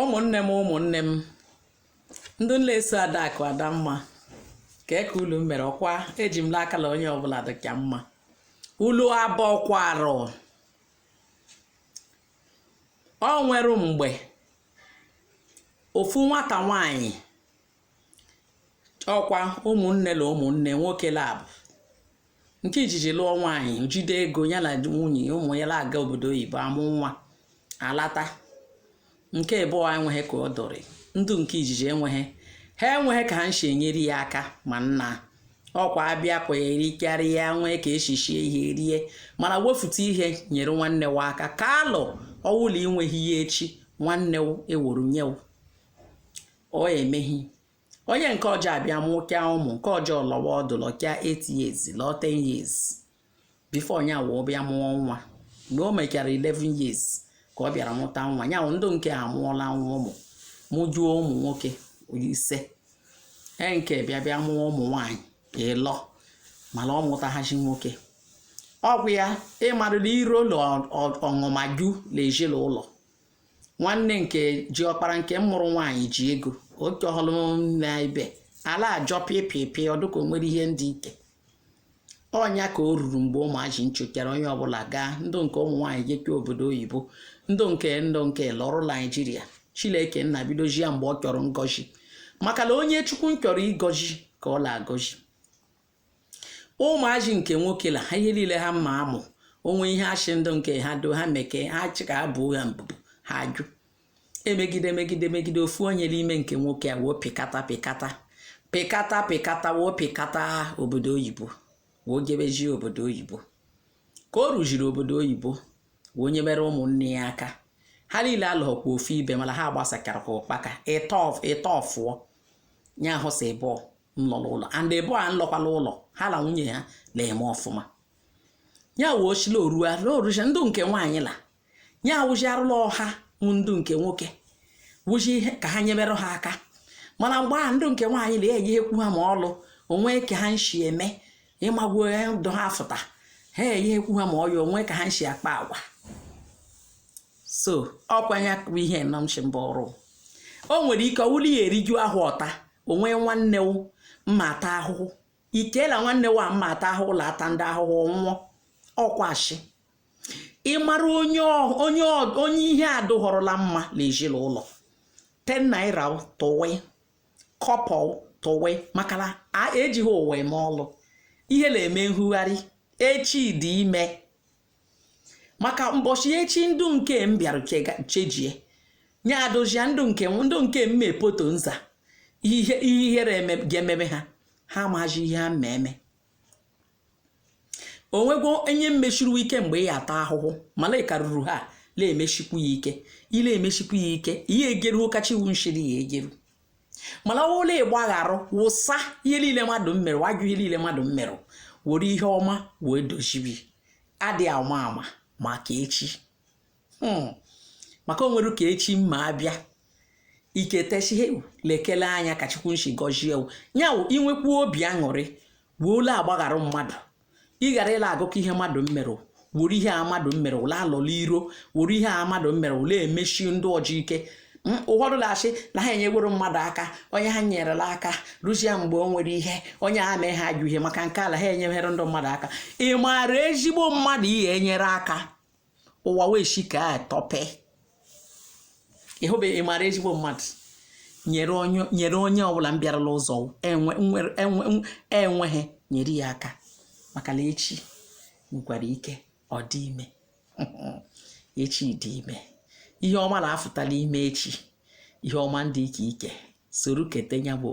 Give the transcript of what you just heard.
ụmụnne m ndị nleso Adakụ Adamma ka eke ulu mere ọkwa eji m n'aka na onye ọbụla dị ka mma ulu abọkwaro ọ nwere mgbe ofu nwata nwanyị ọkwa ụmụnne na ụmụnne nwoke labụ nke ijiji lụọ nwanyị jide ego ya na nwunye ụmụ ya aga obodo oyibo amụ nwa alata nke abụọ enweghị ka ọ dọrị ndụ nke ijiji enweghị ka ha nshi enyere ya aka ma nna ọkwa abịa kwa erikarị ya nwee ka eshishi ihe rie mana wefuta ihe nyere nwanne wa aka ka alụ ọwụla inweghị ya echi nwanne ewuru nyewu ọ emeghi onye nke ọjọọ abịa mụkịa ụmụ nke ọjọọ lọwa ọdụlọ kịa 8 years lọ 10 years before nya wụọ bịa mụọ nwa mgbe o mechara 11 years ka ọ bịara mụta nwa nyanwụ ndụ nke amụọla nwa ụmụ mụjuo ụmụ nwoke 5 nke bịa mụọ ụmụ nwaanyị ịlọ mana ọ mụtaghachi nwoke ọgwụ ya ịmarụla iro ụlọ ọṅụmaju lejila ụlọ nwanne nke ji ọkpara nke mụrụ nwaanyị ji ego oke ọhụrụ na ibe ala ajọ pịpịpị ọdụka o nwere ihe ndị ike ọnya ka o ruru mgbe ụmụaji nchụkere onye ọbụla gaa ndụ nke ụmụ nwaanyị gekpe obodo oyibo ndụ nke lọrụ Naijiria Chineke nna bidoji ya mgbe ọ chọrọ ngọzi maka na onye Chukwu chọrọ ịgọzi ka ọ na-agọzi ụmụaji nke nwoke la ha ihe niile ha mma amụ onwe ihe achị ndụ nke ha do ha meke ha chị ka abụ ha mbụbụ ha jụ emegide ofu onye n'ime nke nwoke a woo pịkata woo pịkata obodo oyibo woo jebezie obodo oyibo ka o rụjiri obodo oyibo woo nyebere ụmụnne ya aka ha niile alụghọkwa ofu ibe mana ha gbasakara ka ụkpaka ịtọ ọfụọ nya ahụsa ịbụọ nlọrọ ụlọ and ịbụọ a nlọkwala ụlọ ha na nwunye ha na-eme ọfụma ya woo chila oruja ndụ nke nwaanyị la ya wụji arụla ọha ndụ nke nwoke wụji ihe ka ha nyebere ha aka mana mgbe a ndụ nke nwaanyị na-eji ekwu ha ma ọlụ onwe ka ha nshi eme ịmagbuo ndụ ha fụta ha eyi ekwu ha ma ọya onwe ka ha nshi akpa agwa so ọkwanya bụ ihe nọmchi mba ọrụ o nwere ike ọwụli ya eriju ahụ ọta onwe nwanne mma ata ahụhụ ikela nwanne wa mma ata ahụhụ la ata ndị ahụhụ nwụọ ọkwashi ịmara onye ihe adụghọrọla mma lejila ụlọ 10 naira tụwe kọpọ tụwe makana ejighị ụwa eme ọlụ ihe na-eme nhugharị echi dị ime maka mbọchị echi ndụ nke m bịara chejie nye adụzia ndụ nke mme poto nza ihere ga-ememe ha amaghị ihe ha mmemme onwego onye mmechiri ike mgbe ya ata ahụhụ mana ịkarụrụ ha na-emechikwu ya ike ile emechikwu ya ike ihe egeruo kacha iwu nshiri ya egeru mana ụlọ ịgbagharụ wụsa ihe niile mmadụ mmerụ wajụ ihe niile mmadụ mmerụ were ihe ọma wee dozibi adị ama maka echi maka onwere ka echi mma abịa iketechi lekele anya ka Chukwu nshi gọzie nyawo inwekwu obi aṅụrị wuola agbagharụ mmadụ ị ghara ịla agụkọ ihe mmadụ mmerụ were ihe a mmadụ mmerụ la alọla iro were ihe a mmadụ mmerụ la emechi ndị ọjọọ ike ụfọdụ na-achị na ha enyegworo mmadụ aka onye ha nyerela aka rụzie mgbe o nwere ihe onye ha mee ha ajụ ihe maka nke ala ha enyeghere ndị mmadụ aka ị maara ezigbo mmadụ ihe enyere aka ụwa wee shi ka tọpe ịhụbe ị maara ezigbo mmadụ nyere onye ọbụla m bịarala ụzọ enweghị nyere ya aka maka na echi nwekwara ike ọ dị ime echi dị ime ihe ọma na-afụtala ime echi ihe ọma ndị ike soro kete nya bụ